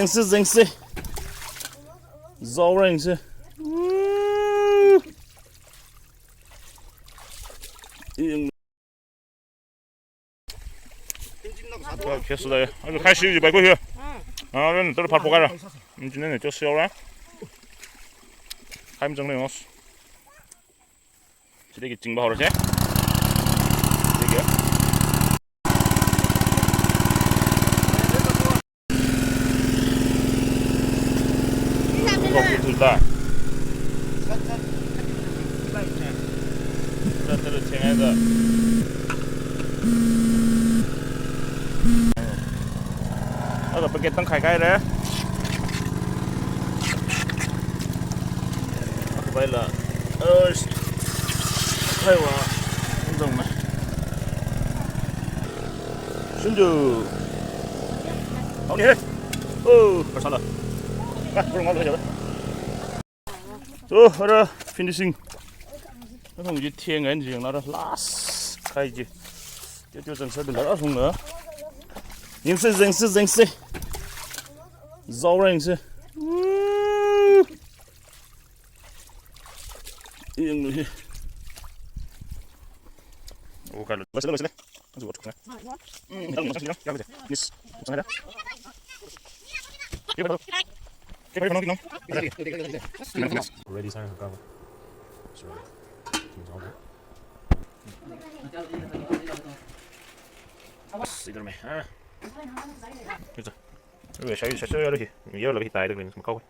整死，肉人是。确实的，那个海西100块钱。啊，人都是爬不干了。今天就小了，海唔整的我是。这个整不好了噻。这个。不知道。这是亲爱的。那个不给灯开开的。为了开我听懂吗？顺着。好你。哦，快上了。来，不是我这个小的。走，我这 finishing。那从一天眼睛那个拉丝开机，就整车的那种了。认识，肉认识。이런 것이 오 갈로 맛있다 맛있다 아주 좋네 이런 거 맛있냐 야 그래 미스 괜찮아 이거 봐 이거 넣어 넣어 Ready sign for cover. Sorry. 이거 매 아 그죠 왜 샤이 샤이 이렇게 이거 이렇게 따야 되는 거 까고